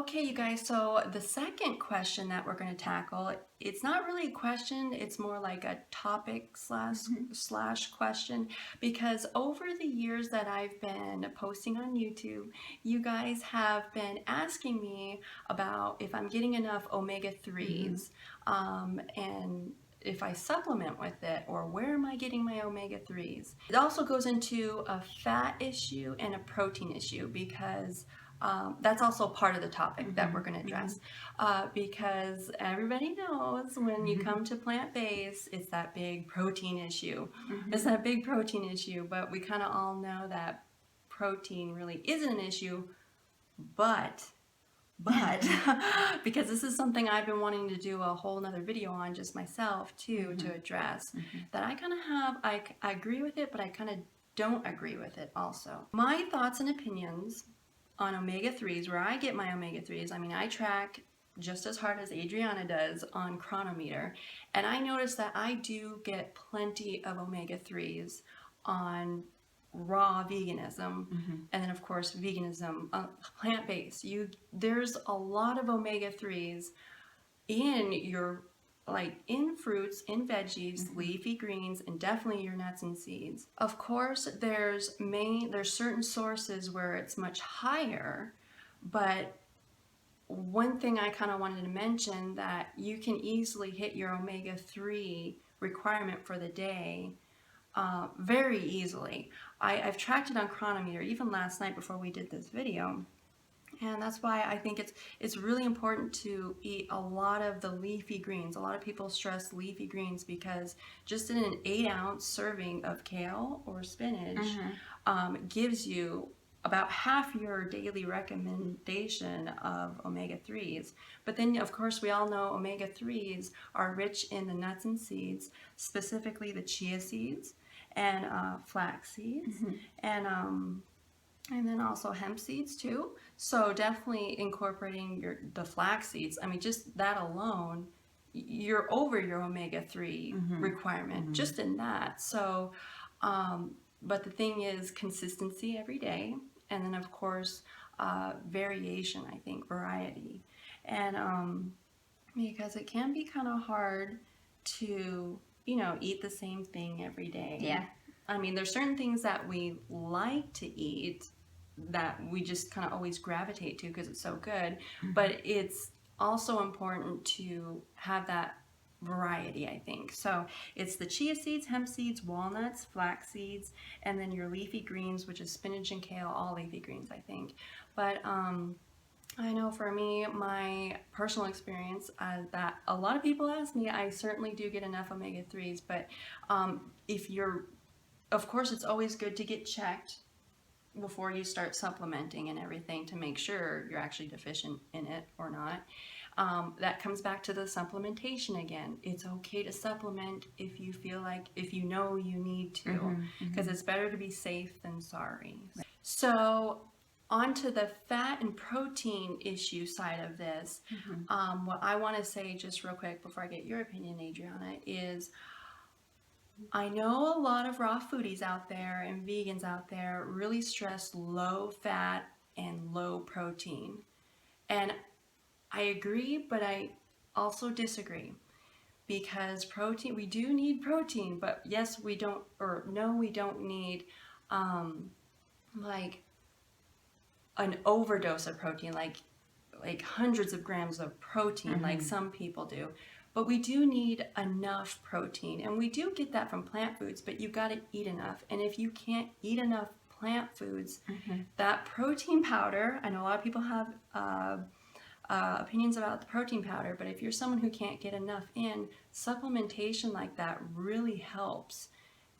Okay, you guys, so the second question that we're going to tackle, it's not really a question, it's more like a topic slash question, because over the years that I've been posting on YouTube, you guys have been asking me about if I'm getting enough omega-3s, and if I supplement with it, or where am I getting my omega-3s. It also goes into a fat issue and a protein issue, because that's also part of the topic that we're going to address, because everybody knows when you come to plant-based, it's that big protein issue. It's that big protein issue, but we kind of all know that protein really isn't an issue, but because this is something I've been wanting to do a whole nother video on just myself too, to address, that I kind of have, I agree with it, but I kind of don't agree with it also. My thoughts and opinions on omega-3s, where I get my omega-3s, I mean, I track just as hard as Adrienna does on Chronometer, and I notice that I do get plenty of omega-3s on raw veganism, and then of course veganism, plant-based. There's a lot of omega-3s in your, like in fruits, in veggies, leafy greens, and definitely your nuts and seeds. Of course, there's certain sources where it's much higher, but one thing I kind of wanted to mention, that you can easily hit your omega-3 requirement for the day very easily. I've tracked it on Chronometer even last night before we did this video. And that's why I think it's really important to eat a lot of the leafy greens. A lot of people stress leafy greens because just in an 8-ounce serving of kale or spinach gives you about half your daily recommendation of omega-3s. But then, of course, we all know omega-3s are rich in the nuts and seeds, specifically the chia seeds and flax seeds, and then also hemp seeds too. So definitely incorporating the flax seeds. I mean, just that alone, you're over your omega-3 requirement just in that. So, but the thing is consistency every day, and then of course variation. I think variety, and because it can be kind of hard to eat the same thing every day. Yeah. I mean, there's certain things that we like to eat that we just kind of always gravitate to because it's so good, but it's also important to have that variety, I think. So it's the chia seeds, hemp seeds, walnuts, flax seeds, and then your leafy greens, which is spinach and kale, all leafy greens, I think. But I know for me, my personal experience, that a lot of people ask me, I certainly do get enough omega-3s, but of course, it's always good to get checked before you start supplementing and everything to make sure you're actually deficient in it or not. That comes back to the supplementation again. It's okay to supplement if you feel like, if you know you need to, because it's better to be safe than sorry. Right. So on to the fat and protein issue side of this, what I want to say just real quick before I get your opinion, Adrienna, is I know a lot of raw foodies out there and vegans out there really stress low fat and low protein. And I agree, but I also disagree, because protein, we do need protein, but yes, we don't, or no, we don't need like an overdose of protein, like hundreds of grams of protein, like some people do. But we do need enough protein, and we do get that from plant foods, but you got to eat enough. And if you can't eat enough plant foods, that protein powder, I know a lot of people have opinions about the protein powder, but if you're someone who can't get enough in, supplementation like that really helps.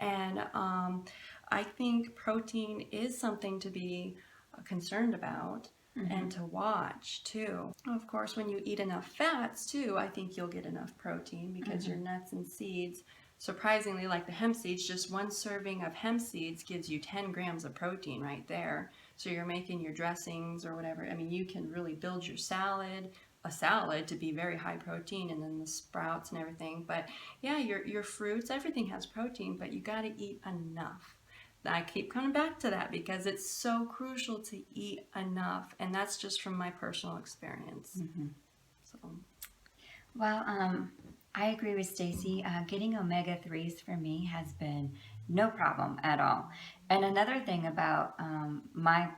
And I think protein is something to be concerned about. And to watch too. Of course, when you eat enough fats too, I think you'll get enough protein, because your nuts and seeds, surprisingly, like the hemp seeds, just one serving of hemp seeds gives you 10 grams of protein right there. So you're making your dressings or whatever. I mean, you can really build your a salad to be very high protein, and then the sprouts and everything. But yeah, your fruits, everything has protein, but you got to eat enough. I keep coming back to that because it's so crucial to eat enough, and that's just from my personal experience. Mm-hmm. So. Well, I agree with Staci. Getting omega-3s for me has been no problem at all. And another thing about my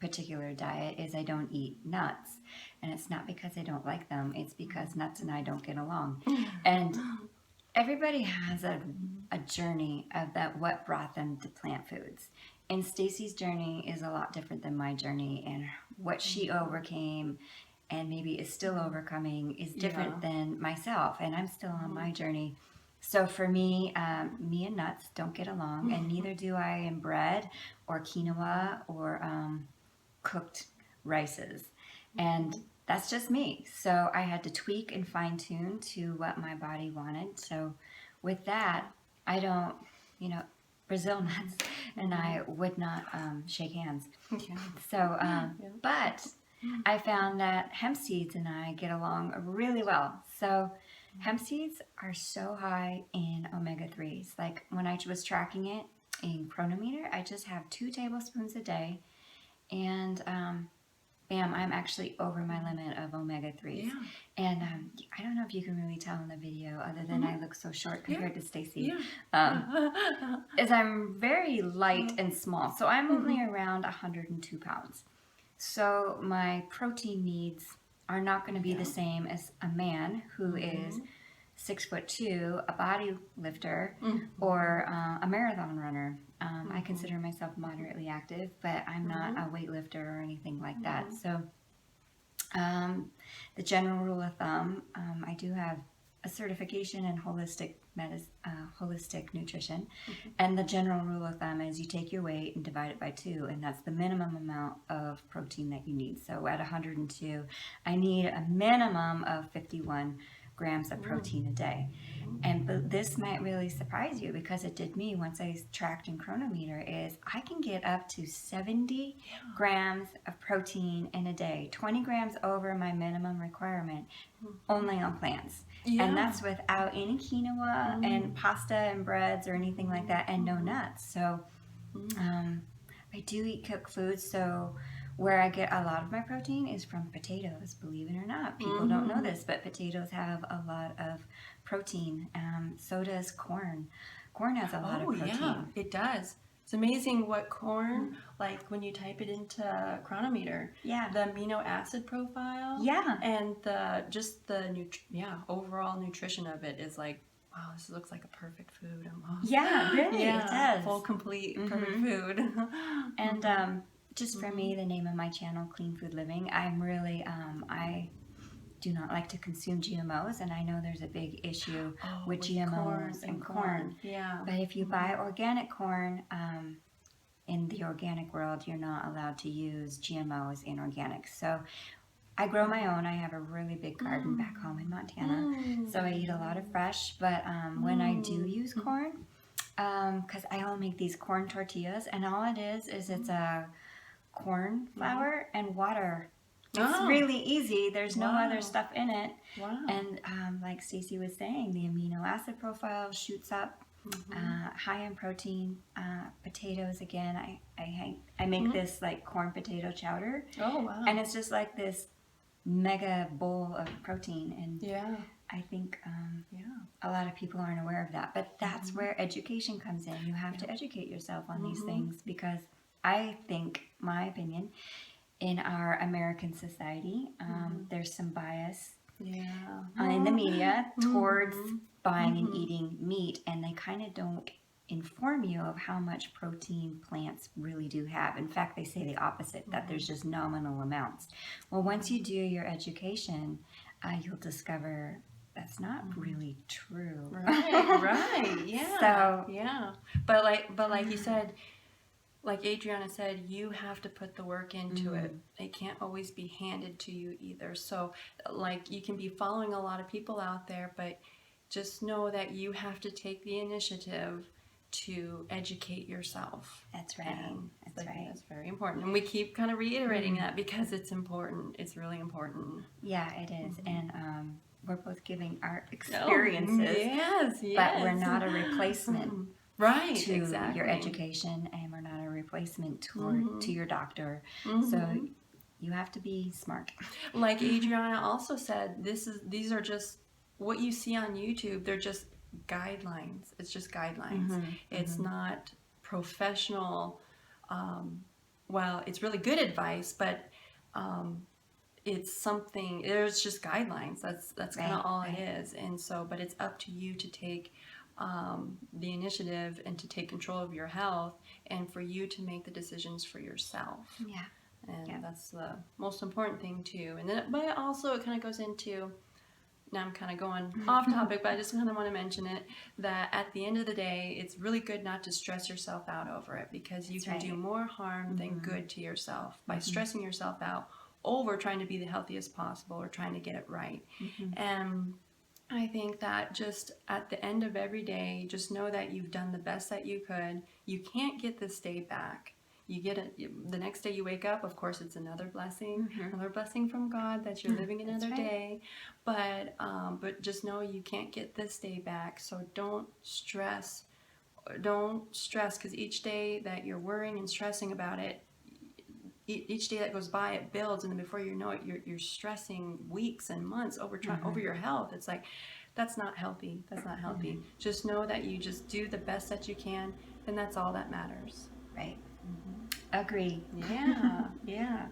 particular diet is I don't eat nuts. And it's not because I don't like them, it's because nuts and I don't get along. And everybody has a journey of that, what brought them to plant foods. And Staci's journey is a lot different than my journey, and what she overcame and maybe is still overcoming is different than myself, and I'm still on my journey. So for me, me and nuts don't get along, and neither do I in bread or quinoa or cooked rices. And that's just me. So I had to tweak and fine tune to what my body wanted. So with that, I don't, Brazil nuts and I would not shake hands. Okay. So, but I found that hemp seeds and I get along really well. So hemp seeds are so high in omega-3s. Like when I was tracking it in Chronometer, I just have 2 tablespoons a day, and bam, I'm actually over my limit of omega-3s. Yeah. And I don't know if you can really tell in the video, other than I look so short compared to Staci, is I'm very light and small. So I'm only around 102 pounds. So my protein needs are not going to be the same as a man who is 6'2", a body lifter, or a marathon runner. I consider myself moderately active, but I'm not a weightlifter or anything like that. So the general rule of thumb, I do have a certification in holistic nutrition, and the general rule of thumb is you take your weight and divide it by 2, and that's the minimum amount of protein that you need. So at 102, I need a minimum of 51 grams of protein a day. And this might really surprise you, because it did me once I tracked in Chronometer, is I can get up to 70 grams of protein in a day, 20 grams over my minimum requirement, only on plants. And that's without any quinoa and pasta and breads or anything like that, and no nuts. So I do eat cooked foods, so where I get a lot of my protein is from potatoes, believe it or not. People don't know this, but potatoes have a lot of protein. So does corn. Corn has a lot of protein. Yeah, it does. It's amazing what corn, like when you type it into Chronometer, the amino acid profile, and the overall nutrition of it is like, wow, this looks like a perfect food. Almost. Yeah, really, it does. Full, complete, perfect food. And just for me, the name of my channel, Clean Food Living, I'm really, I do not like to consume GMOs, and I know there's a big issue with GMOs and corn. Yeah. But if you buy organic corn, in the organic world, you're not allowed to use GMOs in organics. So I grow my own. I have a really big garden back home in Montana, so I eat a lot of fresh. But when I do use corn, because I only make these corn tortillas, and all it is it's a corn flour and water. It's really easy. There's no other stuff in it. Wow. And like Staci was saying, the amino acid profile shoots up, high in protein. Potatoes, again, I make this like corn potato chowder. Oh, wow. And it's just like this mega bowl of protein. And I think a lot of people aren't aware of that. But that's where education comes in. You have to educate yourself on these things, because I think, my opinion, in our American society, there's some bias in the media towards buying and eating meat, and they kind of don't inform you of how much protein plants really do have. In fact, they say the opposite, that there's just nominal amounts. Well, once you do your education, you'll discover that's not really true. Right, yeah. So, But like you said, like Adrienna said, you have to put the work into it. It can't always be handed to you either. So, like, you can be following a lot of people out there, but just know that you have to take the initiative to educate yourself. That's right. That's very important. And we keep kind of reiterating that because it's important. It's really important. Yeah, it is. And we're both giving our experiences. Yes. But we're not a replacement right, to your education, and we're replacement to your doctor. So you have to be smart. Like Adrienna also said, these are just what you see on YouTube. They're just guidelines. It's just guidelines. It's not professional. Well, it's really good advice, but it's something. There's just guidelines. That's kind of all it is. And so, but it's up to you to take the initiative and to take control of your health, and for you to make the decisions for yourself. Yeah. And that's the most important thing too. And then, but also it kind of goes into, now I'm kind of going off topic, but I just kind of want to mention it, that at the end of the day, it's really good not to stress yourself out over it, because you can do more harm than good to yourself by stressing yourself out over trying to be the healthiest possible or trying to get it right. And I think that just at the end of every day, just know that you've done the best that you could. You can't get this day back. You get it the next day you wake up, of course it's another blessing from God that you're living another day. But just know you can't get this day back. So don't stress, because each day that you're worrying and stressing about it, each day that goes by, it builds, and then before you know it, you're stressing weeks and months over your health. It's like, that's not healthy. That's not healthy. Just know that you just do the best that you can, and that's all that matters. Right. Agree. Yeah.